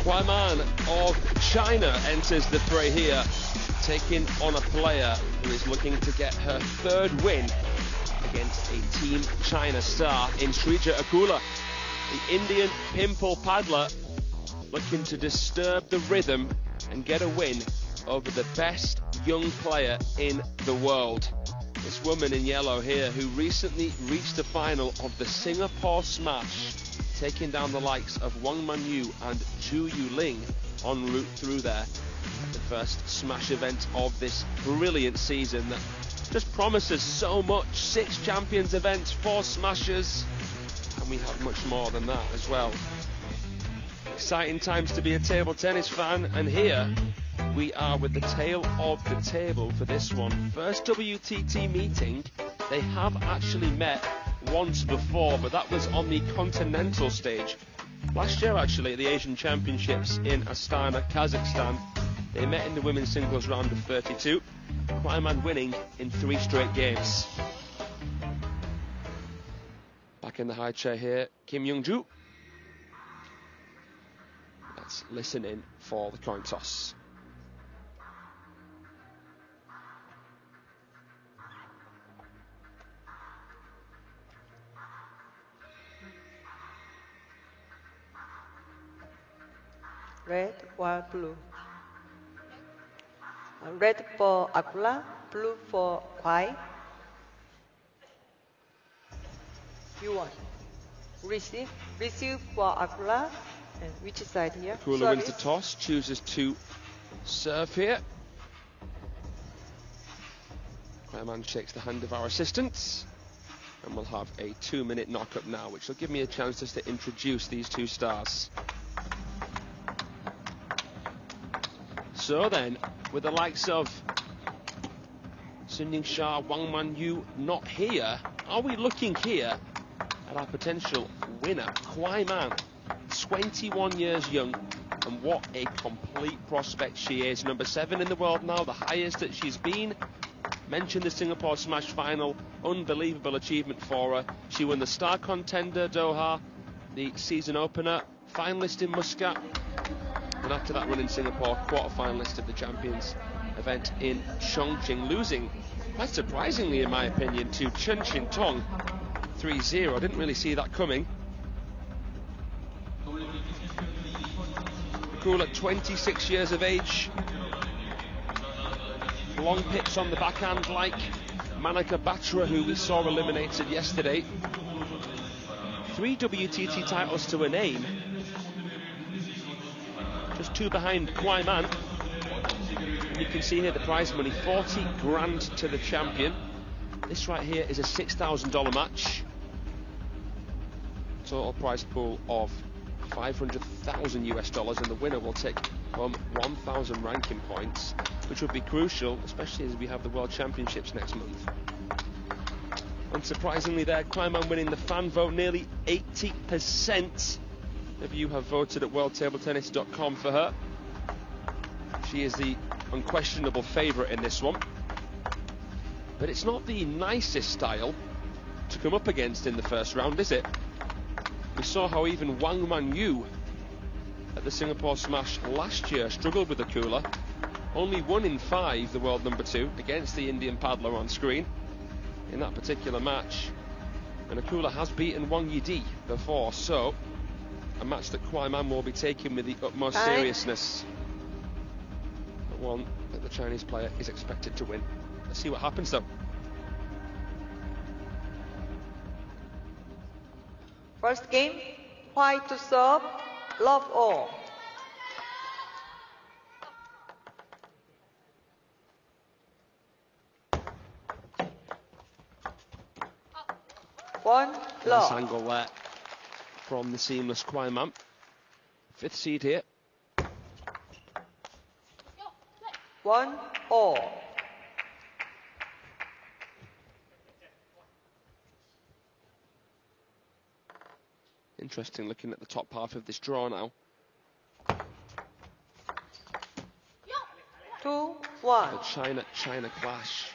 KUAIMAN of China enters the fray here, taking on a player who is looking to get her third win against a Team China star in AKULA-WTT. The Indian pimple paddler looking to disturb the rhythm and get a win over the best young player in the world. This woman in yellow here, who recently reached the final of the Singapore Smash, taking down the likes of Wang Manyu and Zhu Yuling en route through there. The first Smash event of this brilliant season that just promises so much. 6 champions events, 4 Smashers, and we have much more than that as well. Exciting times to be a table tennis fan, and here we are with the tail of the table for this one. First WTT meeting. They have actually met once before, but that was on the continental stage. Last year, actually, at the Asian Championships in Astana, Kazakhstan. They met in the women's singles round of 32. KUAIMAN winning in 3 straight games. Back in the high chair here, Kim Young-ju. Let's listen in for the coin toss. Red or blue? Red for Akula, blue for KUAI. You want? Receive for Akula. And which side here? AKULA wins the toss, chooses to serve here. KUAIMAN shakes the hand of our assistants. And we'll have a 2-minute knock-up now, which will give me a chance just to introduce these 2 stars. So then, with the likes of Sun Ying-sha, Wang Manyu not here, are we looking here at our potential winner, KUAIMAN, 21 years young, and what a complete prospect she is. Number 7 in the world now, the highest that she's been. Mentioned the Singapore Smash final, unbelievable achievement for her. She won the Star Contender Doha, the season opener, finalist in Muscat, and after that run in Singapore, quarter-finalist of the Champions event in Chongqing, losing, quite surprisingly in my opinion, to Chen Qintong 3-0. I didn't really see that coming. AKULA, 26 years of age. Long pits on the backhand like Manika Batra, who we saw eliminated yesterday. 3 WTT titles to her name. Just 2 behind KUAIMAN. And you can see here the prize money, 40 grand to the champion. This right here is a $6,000 match. Total prize pool of 500,000 US dollars, and the winner will take home 1,000 ranking points, which would be crucial, especially as we have the World Championships next month. Unsurprisingly there, KUAIMAN winning the fan vote, nearly 80% of you have voted at worldtabletennis.com for her. She is the unquestionable favourite in this one. But it's not the nicest style to come up against in the first round, is it? We saw how even Wang Manyu at the Singapore Smash last year struggled with AKULA. Only 1 in 5, the world number 2, against the Indian paddler on screen in that particular match. And AKULA has beaten Wang Yidi before, so a match that KUAIMAN will be taking with the utmost seriousness. But one that the Chinese player is expected to win. Let's see what happens though. First game, KUAI to serve, love all. One, love. Nice angle there from the seamless KUAIMAN. 5th seed here. 1 all. Interesting looking at the top half of this draw now. 2, 1. The China clash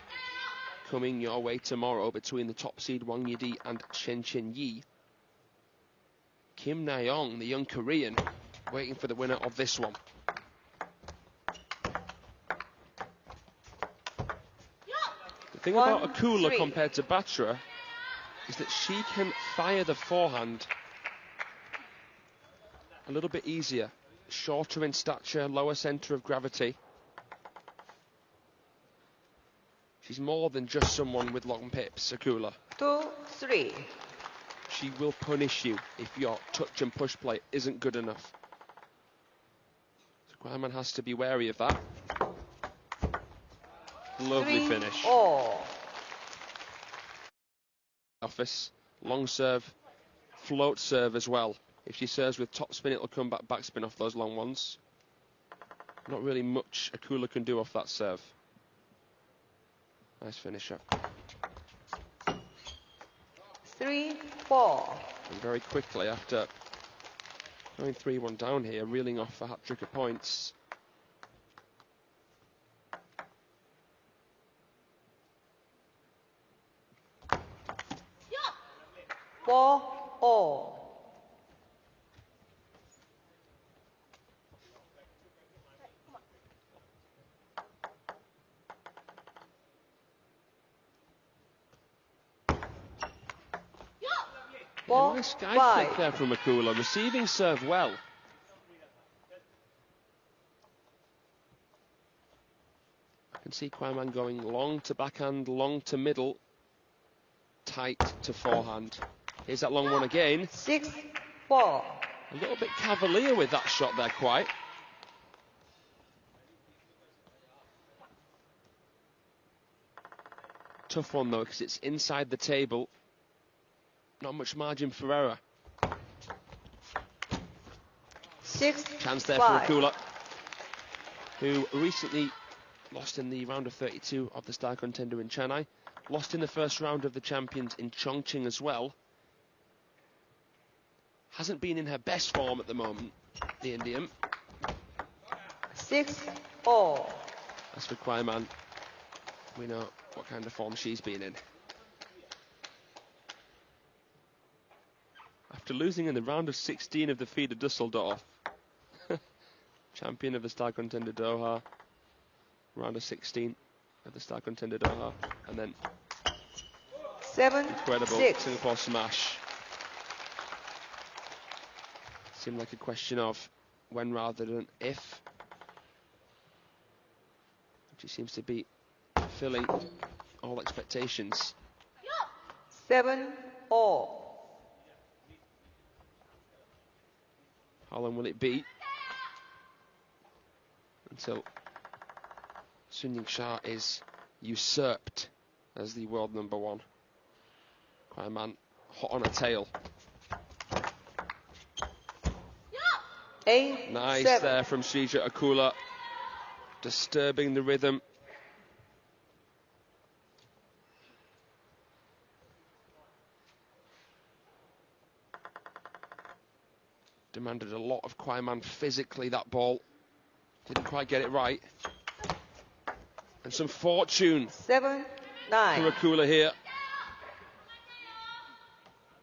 coming your way tomorrow between the top seed Wang Yidi and Chen Chen-yi. Kim Na-young, the young Korean, waiting for the winner of this one. The thing about Akula compared to Batra is that she can fire the forehand a little bit easier. Shorter in stature, lower centre of gravity. She's more than just someone with long pips, Akula. 2-3. She will punish you if your touch and push play isn't good enough. So Kwaiman has to be wary of that. Lovely finish. Office, long serve, float serve as well. If she serves with top spin, it'll come back spin off those long ones. Not really much Akula can do off that serve. Nice finisher. 3-4. And very quickly, after going 3-1 down here, reeling off a hat-trick of points. Four. Nice guide flick there from Akula, receiving serve well. I can see Kwaiman going long to backhand, long to middle, tight to forehand. Here's that long one again. 6-4. A little bit cavalier with that shot there, quite. Tough one though, because it's inside the table. Not much margin for error. 6-5. Chance there for Akula, who recently lost in the round of 32 of the Star Contender in Chennai. Lost in the first round of the Champions in Chongqing as well. Hasn't been in her best form at the moment, the Indian. 6-4. As for Kwaiman, we know what kind of form she's been in. After losing in the round of 16 of the FIDE Düsseldorf, champion of the Star Contender Doha, round of 16 of the Star Contender Doha, and then 7-6. Incredible Singapore smash. Seemed like a question of when rather than if. She seems to be fulfilling all expectations. 7-all. How long will it be until Sun Ying-sha is usurped as the world number one? Kwaiman hot on her tail. Nice 7. there from SREEJA Akula, disturbing the rhythm. Demanded a lot of Kwaiman physically, that ball. Didn't quite get it right. And some fortune 7-9. for Akula here.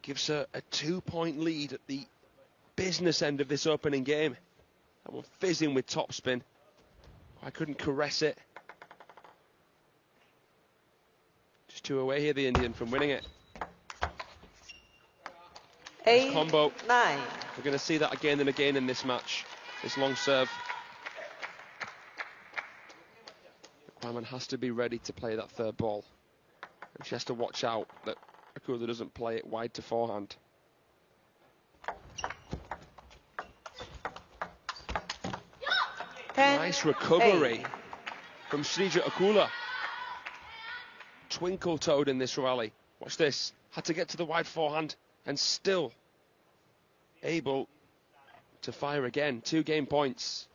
Gives her a 2-point lead at the business end of this opening game. That one fizzing with topspin. I couldn't caress it. Just 2 away here, the Indian, from winning it. 8-9. Combo. We're going to see that again and again in this match. This long serve. Kwaiman has to be ready to play that third ball. And she has to watch out that Akula doesn't play it wide to forehand. Nice recovery from SREEJA Akula. Twinkle-toed in this rally. Watch this. Had to get to the wide forehand and still able to fire again. 2 game points.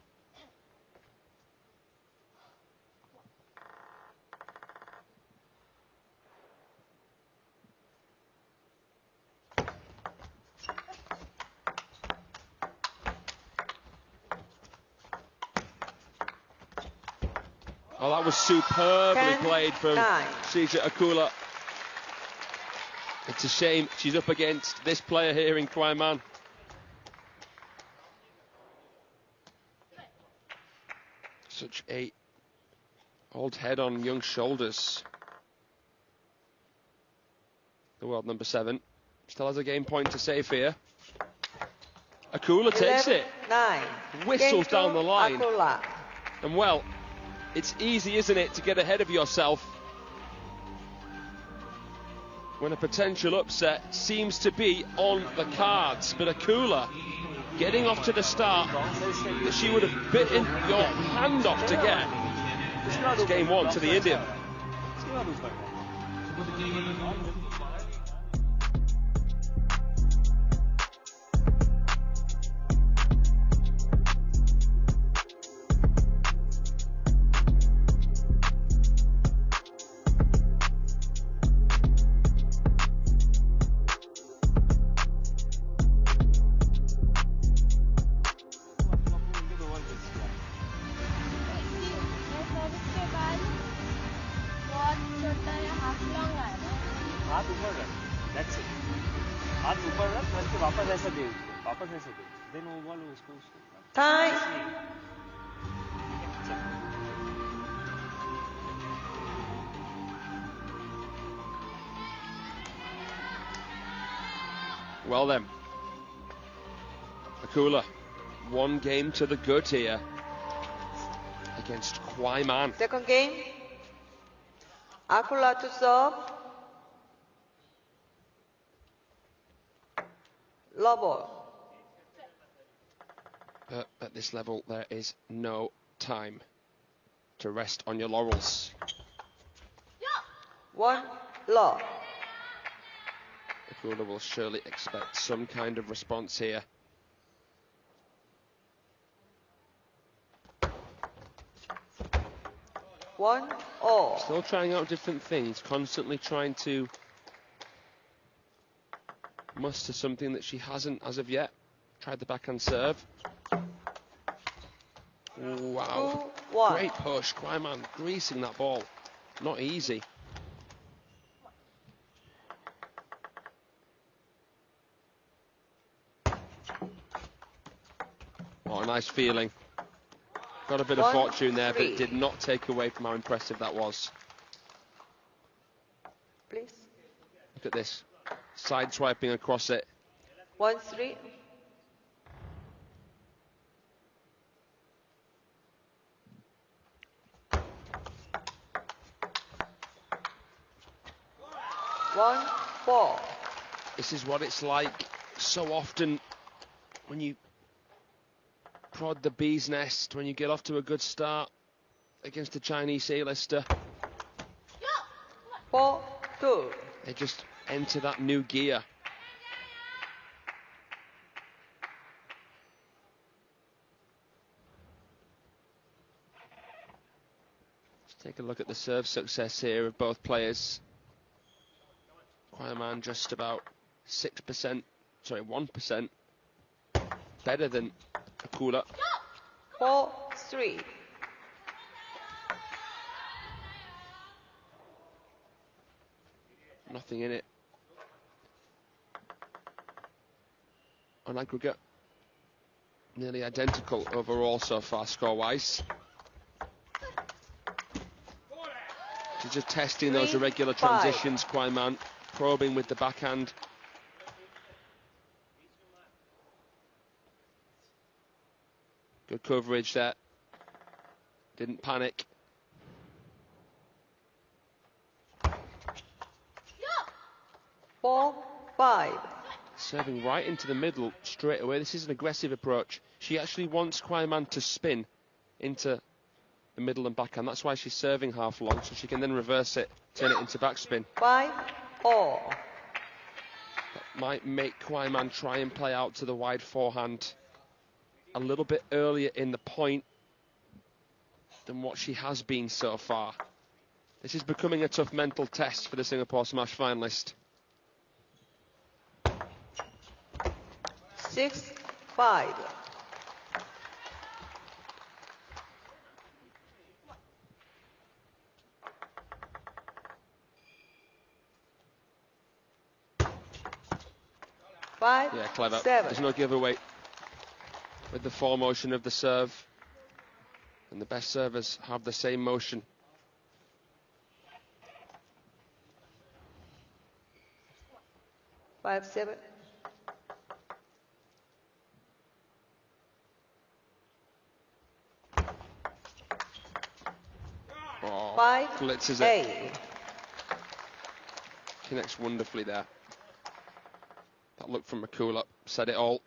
Oh, that was superbly played from SREEJA Akula. It's a shame she's up against this player here in Kwaiman. Such a old head on young shoulders. The world number 7 still has a game point to save here. Akula takes it. 9. Whistles down the line. Akula. And well, it's easy, isn't it, to get ahead of yourself when a potential upset seems to be on the cards. But Akula getting off to the start that she would have bitten your hand off to get. It's game 1 to the Indian. Time. Well then, Akula, 1 game to the good here against KUAIMAN. Second game. Akula to serve. Love ball. But at this level, there is no time to rest on your laurels. 1 love. Akula will surely expect some kind of response here. One all. Still trying out different things, constantly trying to muster something that she hasn't as of yet. Tried the backhand serve. Wow. 2-1. Great push. KUAIMAN greasing that ball. Not easy. Oh, a nice feeling. Got a bit of fortune there, but it did not take away from how impressive that was. Please. Look at this. Side swiping across it. 1-3. One, 4. This is what it's like so often when you prod the bee's nest, when you get off to a good start against a Chinese A-lister. 4-2. They just enter that new gear. Let's take a look at the serve success here of both players. KUAIMAN just about 1% better than Akula. 4-3. Nothing in it. On aggregate, nearly identical overall so far score-wise. She's just testing those irregular transitions, KUAIMAN, probing with the backhand. Good coverage there. Didn't panic. Four, 5. Serving right into the middle straight away. This is an aggressive approach. She actually wants KUAIMAN to spin into the middle and backhand. That's why she's serving half long, so she can then reverse it, turn it into backspin. 5-4. That might make KUAIMAN try and play out to the wide forehand a little bit earlier in the point than what she has been so far. This is becoming a tough mental test for the Singapore Smash finalist. 6-5. Yeah, clever. 7. There's no giveaway with the foremotion of the serve. And the best servers have the same motion. Five, seven. Oh, Five, blitzes it. eight. Connects wonderfully there. That look from Akula said it all.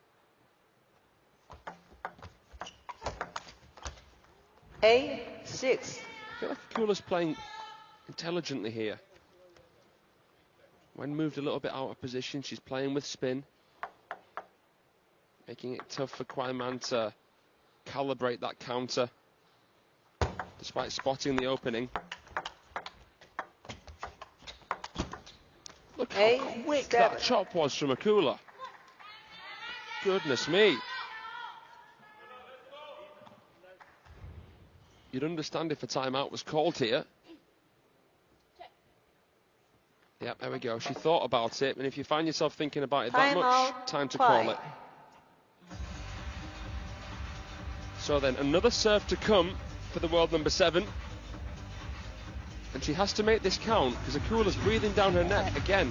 8, 6. I feel like Akula's playing intelligently here. When moved a little bit out of position, she's playing with spin, making it tough for KUAIMAN to calibrate that counter, despite spotting the opening. Look how quick that chop was from Akula. Goodness me. You'd understand if a timeout was called here. Yep, there we go. She thought about it, and if you find yourself thinking about it that much, time to call it. So then, another serve to come for the world number 7. And she has to make this count, because Akula's breathing down her neck again.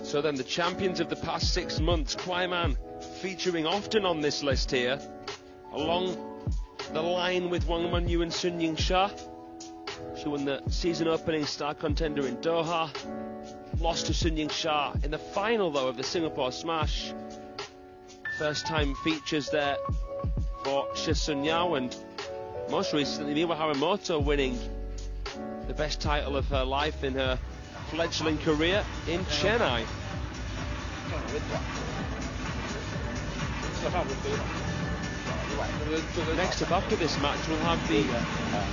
So then, the champions of the past 6 months, KUAIMAN, featuring often on this list here, along the line with Wang Wenyu and Sun Ying-sha. She won the season opening star contender in Doha, lost to Sun Ying-sha in the final though of the Singapore Smash. First time features there for Shi Sun-yao, and most recently Miwa Haramoto winning the best title of her life in her fledgling career in Chennai. Next up after this match, we'll have the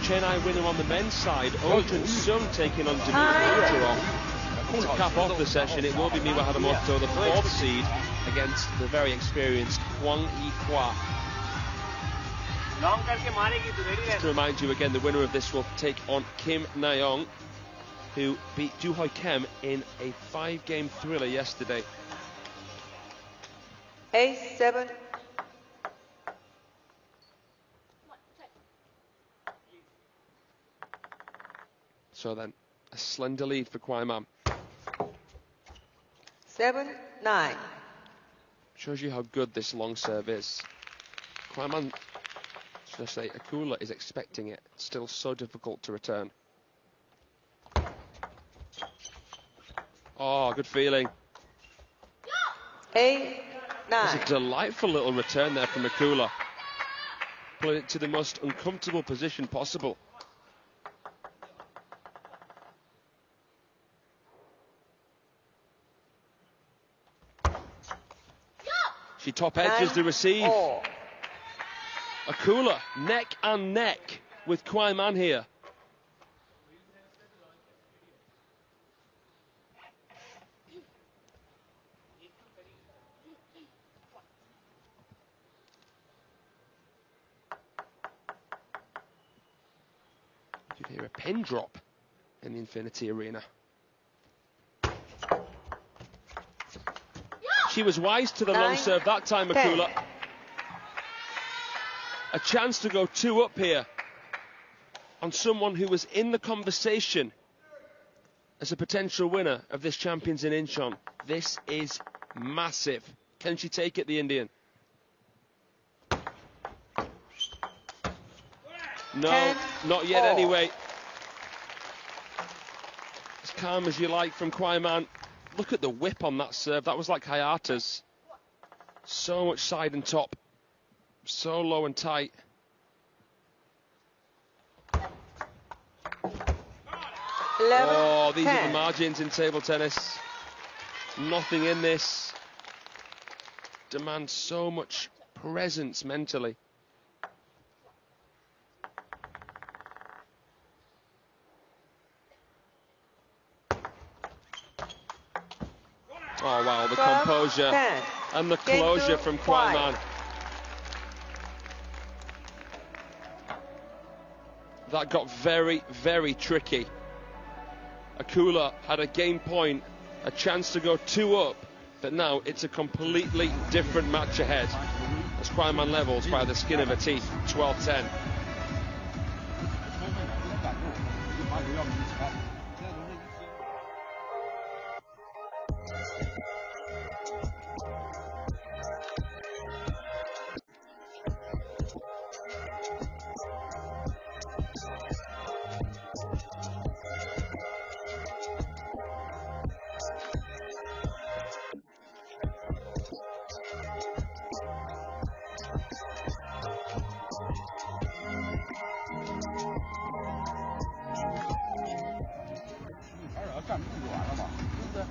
Chennai winner on the men's side, Ojun Sung, taking on Dimitri Kucherov. To cap off the session, it will be Miwa Haramoto, the 4th seed, against the very experienced Hwang Yi-kwa. Just to remind you again, the winner of this will take on Kim Na-young, who beat Joo Hoi Kem in a 5-game thriller yesterday. 8, 7. So then, a slender lead for KUAIMAN. 7, 9. Shows you how good this long serve is. KUAIMAN, should I say, Akula is expecting it. It's still so difficult to return. Oh, good feeling. 8, 9. It's a delightful little return there from Akula. Playing it to the most uncomfortable position possible. She top edges the receive. Akula neck and neck with KUAIMAN here. You'd hear a pin drop in the Infinity Arena. She was wise to the long serve that time, Akula. A chance to go 2 up here on someone who was in the conversation as a potential winner of this Champions in Incheon. This is massive. Can she take it, the Indian? No, not yet anyway. As calm as you like from KUAIMAN. Look at the whip on that serve. That was like Hayata's. So much side and top. So low and tight. 11, oh, these 10. are the margins in table tennis. Nothing in this. Demands so much presence mentally. Oh wow, the composure and the closure from KUAIMAN. That got very, very tricky. Akula had a game point, a chance to go 2 up, but now it's a completely different match ahead as KUAIMAN levels by the skin of her teeth, 12-10.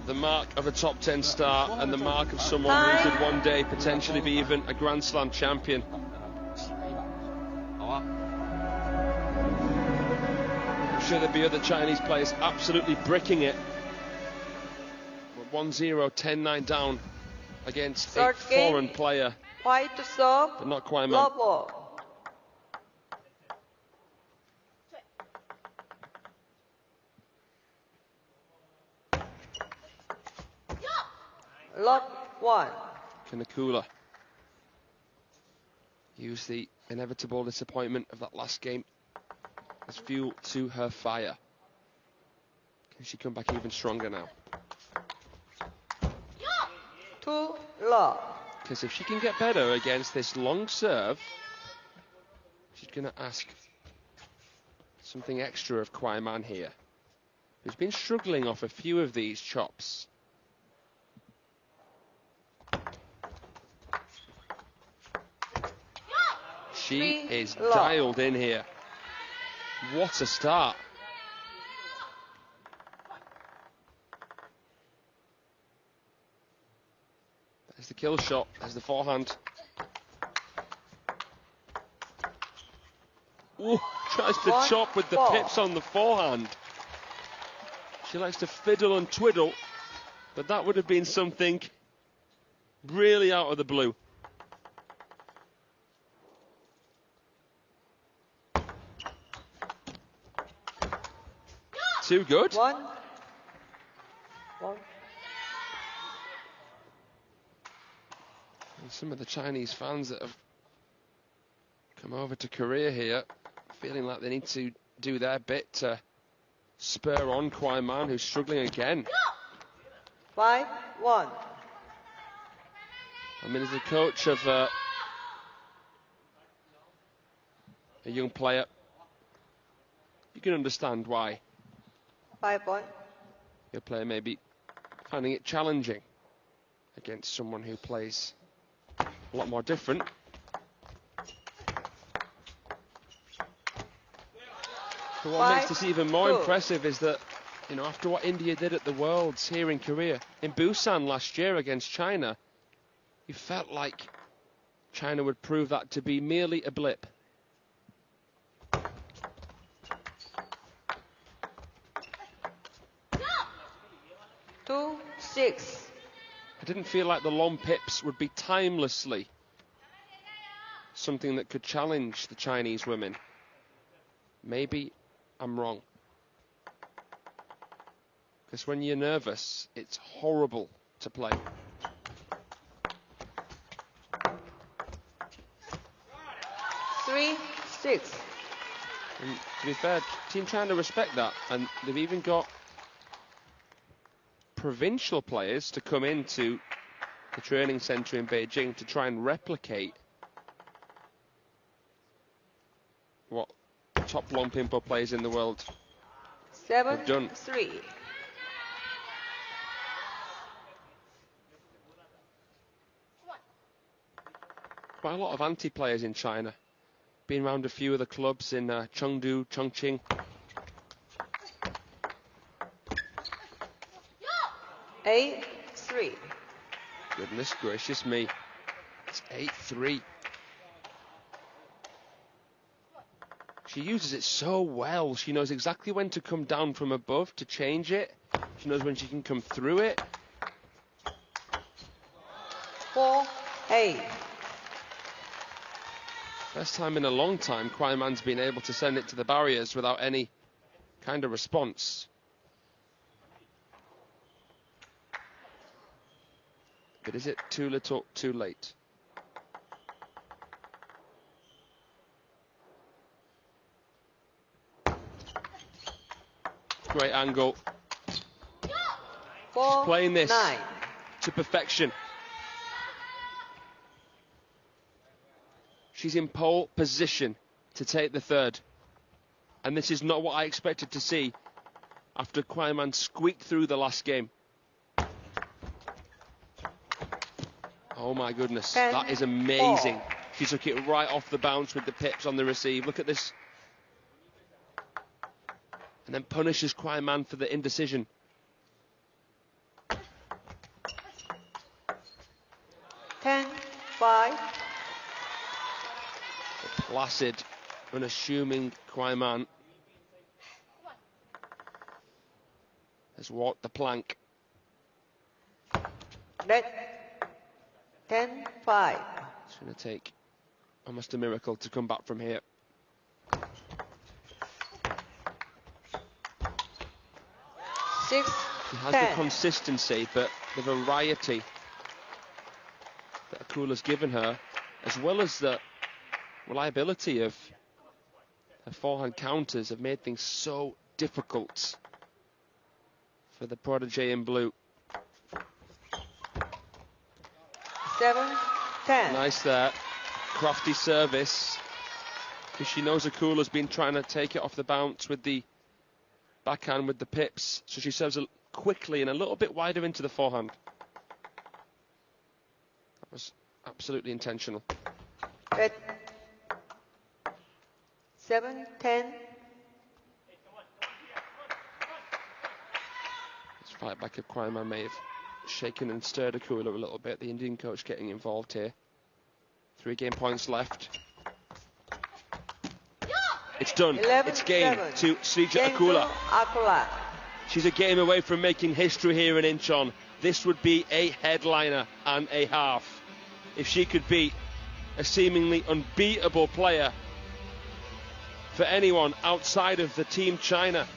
The mark of a top 10 star and the mark of someone who could one day potentially be even a Grand Slam champion. I'm sure there'll be other Chinese players absolutely bricking it. 1-0, 10-9 down against a foreign player. White to serve. But not KUAIMAN. Love all. Lock 1. Can AKULA use the inevitable disappointment of that last game as fuel to her fire? Can she come back even stronger now? 2 love. Because if she can get better against this long serve, she's going to ask something extra of KUAIMAN here, who's been struggling off a few of these chops. She is dialed in here. What a start. There's the kill shot. There's the forehand. Ooh, tries to chop with the pips on the forehand. She likes to fiddle and twiddle, but that would have been something really out of the blue. Too good. 1. And some of the Chinese fans that have come over to Korea here, feeling like they need to do their bit to spur on KUAIMAN, who's struggling again. 5-1. I mean, as a coach of a young player, you can understand why 5-1. your player may be finding it challenging against someone who plays a lot more different. But what makes this even more impressive is that, you know, after what India did at the Worlds here in Korea, in Busan last year against China, you felt like China would prove that to be merely a blip. I didn't feel like the long pips would be timelessly something that could challenge the Chinese women. Maybe I'm wrong. Because when you're nervous, it's horrible to play. Three, 6. And to be fair, Team China respect that, and they've even got provincial players to come into the training centre in Beijing to try and replicate what top long pimpo players in the world 7-3. Quite a lot of anti-players in China. Been around a few of the clubs in Chengdu, Chongqing. 8-3. Goodness gracious me. It's 8-3. She uses it so well. She knows exactly when to come down from above to change it. She knows when she can come through it. 4-8. First time in a long time KUAIMAN's been able to send it to the barriers without any kind of response. But is it too little, too late? Great angle. She's playing this to perfection. She's in pole position to take the third. And this is not what I expected to see after KUAIMAN squeaked through the last game. Oh my goodness, that is amazing. She took it right off the bounce with the pips on the receive. Look at this. And then punishes KUAIMAN for the indecision. The placid, unassuming KUAIMAN has walked the plank. Net 10-5. It's going to take almost a miracle to come back from here. She has the consistency, but the variety that AKULA's given her, as well as the reliability of her forehand counters, have made things so difficult for the protege in blue. 7-10. Nice there. Crafty service. Because she knows AKULA's been trying to take it off the bounce with the backhand with the pips. So she serves quickly and a little bit wider into the forehand. That was absolutely intentional. 7-10. This fight back of KUAIMAN may have shaken and stirred AKULA a little bit. The Indian coach getting involved here. 3 game points left. It's done. It's game to SREEJA AKULA. She's a game away from making history here in Incheon. This would be a headliner and a half. If she could beat a seemingly unbeatable player for anyone outside of the Team China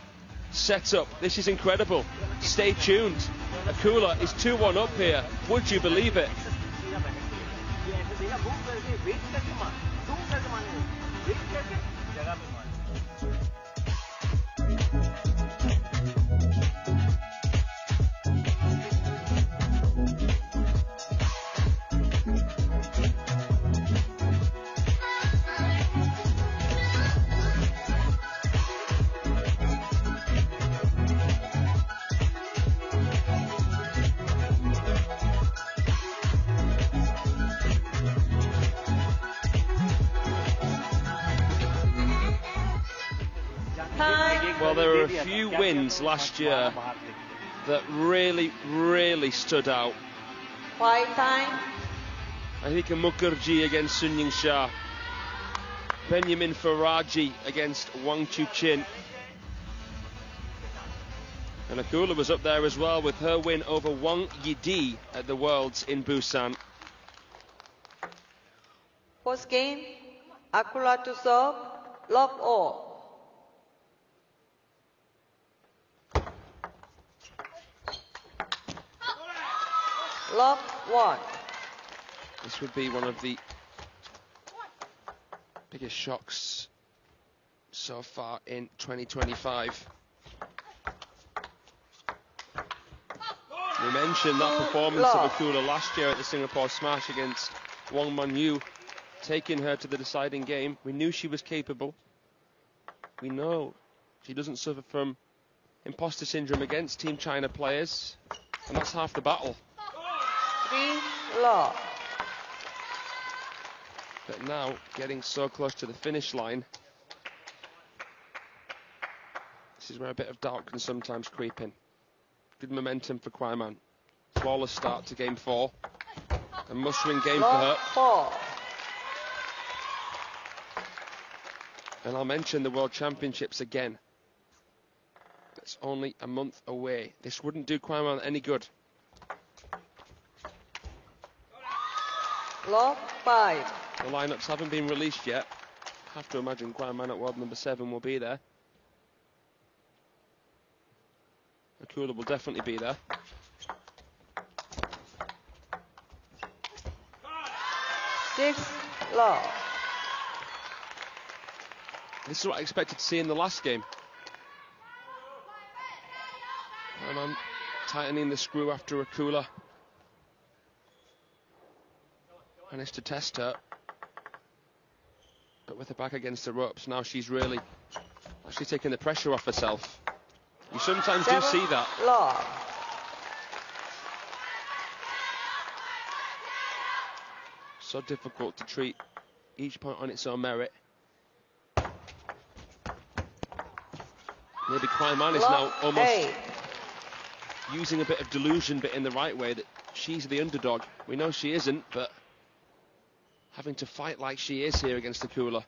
setup. This is incredible. Stay tuned. AKULA is 2-1 up here. Would you believe it? Well, there were a few wins last year that really stood out. Fight time. I think Mukherjee against Sun Ying-sha, Benjamin Faraji against Wang Chu-chin. And AKULA was up there as well with her win over Wang Yidi at the Worlds in Busan. First game, AKULA to serve, love all. Love 1. This would be one of the biggest shocks so far in 2025. We mentioned that performance of AKULA last year at the Singapore Smash against Wang Manyu, taking her to the deciding game. We knew she was capable. We know she doesn't suffer from imposter syndrome against Team China players, and that's half the battle. 3-love. But now, getting so close to the finish line, this is where a bit of doubt can sometimes creep in. Good momentum for KUAIMAN. Flawless start to game 4. A must-win game for her. 4. And I'll mention the World Championships again. It's only a month away. This wouldn't do KUAIMAN any good. Love 5. The lineups haven't been released yet. I have to imagine KUAIMAN at world number 7 will be there. AKULA will definitely be there. 6 love. This is what I expected to see in the last game. KUAIMAN tightening the screw after Akula. Managed to test her. But with her back against the ropes, now she's really actually taking the pressure off herself. You sometimes do see that. Love. So difficult to treat each point on its own merit. Maybe KUAIMAN is now almost using a bit of delusion, but in the right way, that she's the underdog. We know she isn't, but having to fight like she is here against Akula.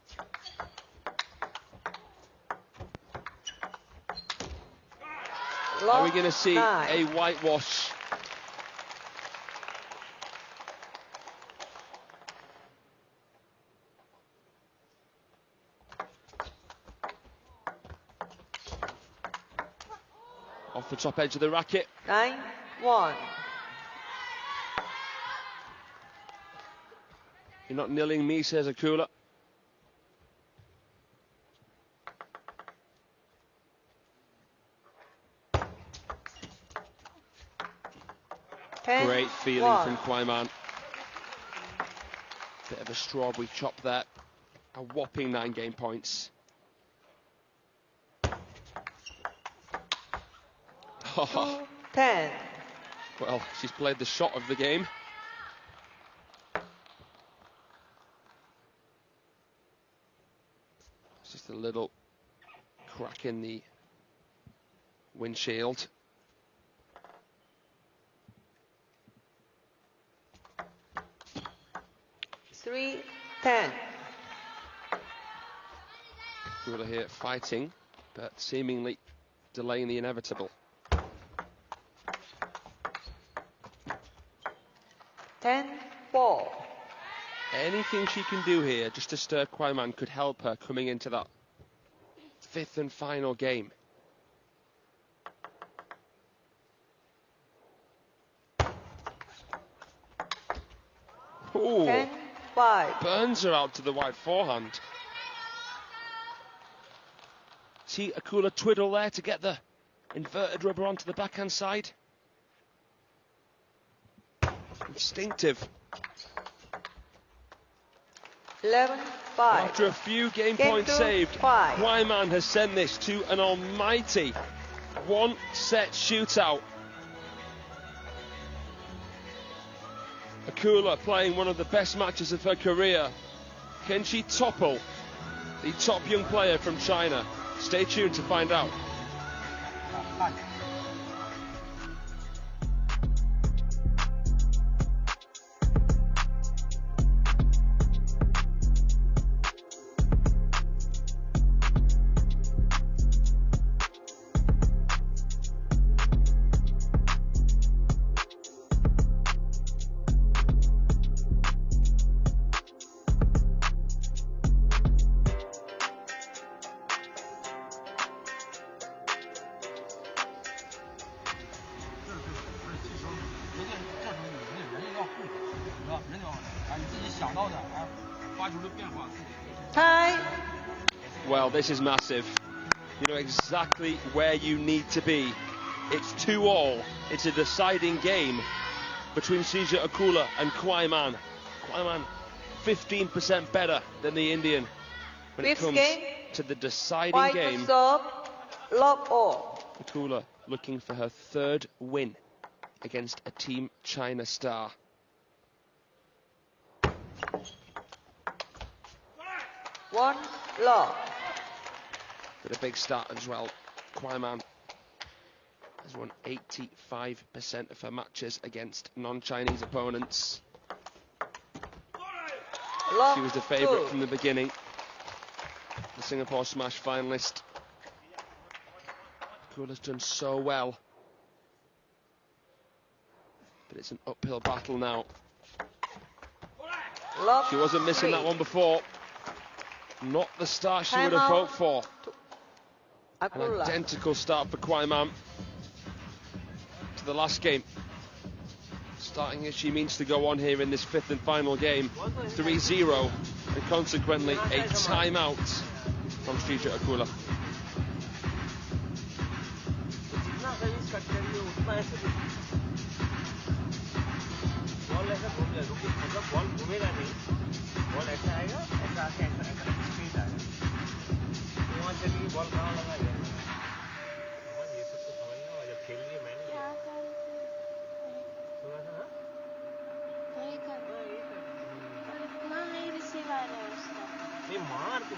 Are we going to see a whitewash? Off the top edge of the racket. 9-1. You're not nilling me, says Akula. Great feeling from KUAIMAN. Bit of a strawberry chop there. A whopping 9 game points. Oh. 10. Well, she's played the shot of the game. It's just a little crack in the windshield. Three, 10. Akula here fighting, but seemingly delaying the inevitable. 10-4. Anything she can do here just to stir KUAIMAN could help her coming into that 5th and final game. Ooh, 10-5. burns her out to the wide forehand. See Akula twiddle there to get the inverted rubber onto the backhand side. Instinctive. 11-5. After a few game points saved, KUAIMAN has sent this to an almighty 1-set shootout. Akula playing one of the best matches of her career. Can she topple the top young player from China? Stay tuned to find out. Well, this is massive. You know exactly where you need to be. It's 2-all. It's a deciding game between SREEJA Akula and KUAIMAN. KUAIMAN 15% better than the Indian when it comes to the deciding game. Serve, love all. Akula looking for her 3rd win against a Team China star. One love. But a big start as well. KUAIMAN has won 85% of her matches against non-Chinese opponents. Love she was the favourite from the beginning. The Singapore Smash finalist. Akula's done so well. But it's an uphill battle now. Love she wasn't missing that one before. Not the start she would have hoped for. An identical start for KUAIMAN to the last game. starting as she means to go on here in this fifth and final game. 3-0, and consequently a timeout from Sreeja Akula.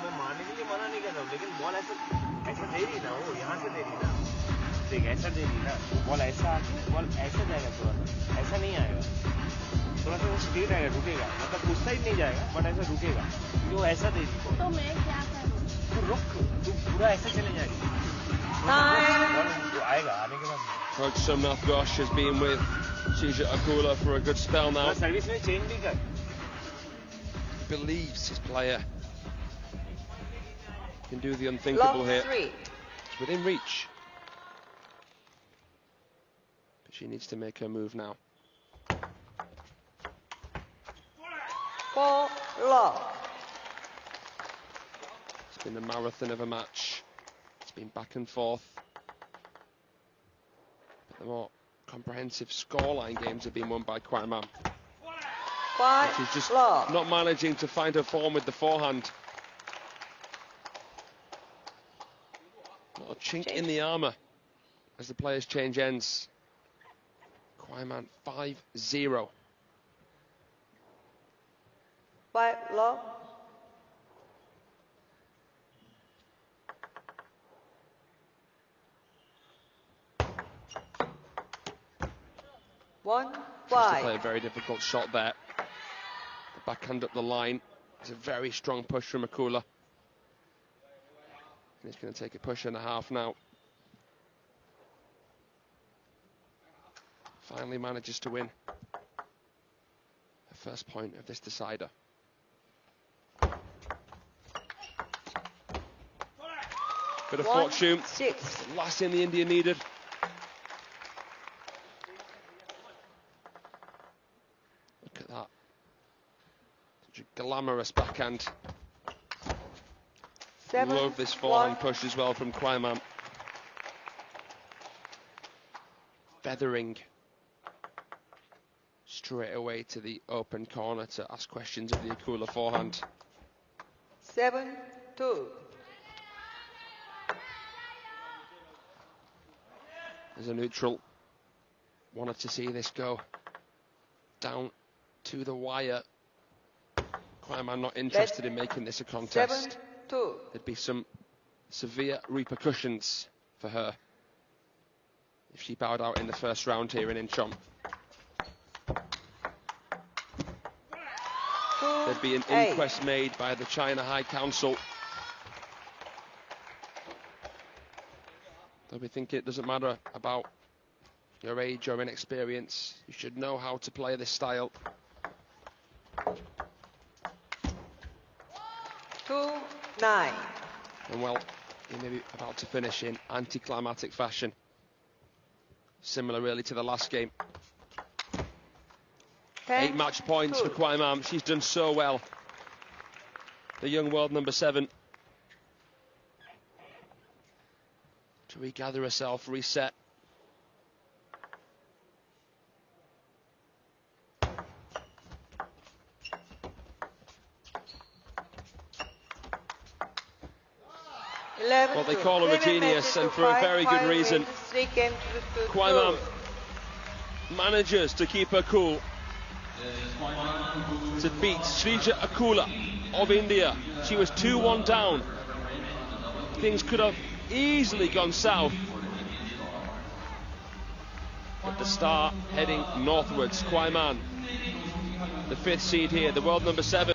मैं मारने के लिए मना नहीं कर रहा हूँ, लेकिन बॉल ऐसा दे रही ना, वो यहाँ से दे रही ना, देख ऐसा दे रही ना, बॉल ऐसा आके बॉल ऐसा जाएगा, थोड़ा सा ऐसा नहीं आएगा, थोड़ा सा वो स्ट्रेट आएगा, रुकेगा, मतलब उस साइड नहीं जाएगा बट ऐसा रुकेगा, क्योंकि वो ऐसा दे रही। तो मैं क्या करूँ? तो रुक, तू पूरा ऐसे चले जाएगी, वो आएगा आने के बाद। Coach Somnath Ghosh has been with Sreeja Akula for a good spell now. Service में चेंज भी कर। He believes his player can do the unthinkable here. It's within reach, but she needs to make her move now. 4-love. It's been a marathon of a match. It's been back and forth. But the more comprehensive scoreline games have been won by KUAIMAN. She's just not managing to find her form with the forehand. Not a chink in the armour as the players change ends. KUAIMAN 5-0. 5-love. Tries to play a very difficult shot there. The backhand up the line. It's a very strong push from Akula. And he's going to take a push and a half now. Finally manages to win the first point of this decider. Bit of fortune. It's the last thing the India needed. Look at that. Such a glamorous backhand. Love this forehand push as well from KUAIMAN. Feathering straight away to the open corner to ask questions of the Akula forehand. 7-2. As a neutral, wanted to see this go down to the wire. KUAIMAN not interested in making this a contest. 7-2. There'd be some severe repercussions for her if she bowed out in the first round here in Incheon. There'd be an inquest made by the China High Council. They'll be thinking it doesn't matter about your age or inexperience. You should know how to play this style. 2-9. And well, you may be about to finish in anticlimactic fashion. Similar really to the last game. 8 match points for KUAIMAN. She's done so well. The young world number 7. To regather herself, reset. Well, they call her a genius, and for a very good reason. KUAIMAN manages to keep her cool, to beat Sreeja Akula of India. She was 2-1 down. Things could have easily gone south. But the star heading northwards. KUAIMAN, the 5th seed here, the world number 7.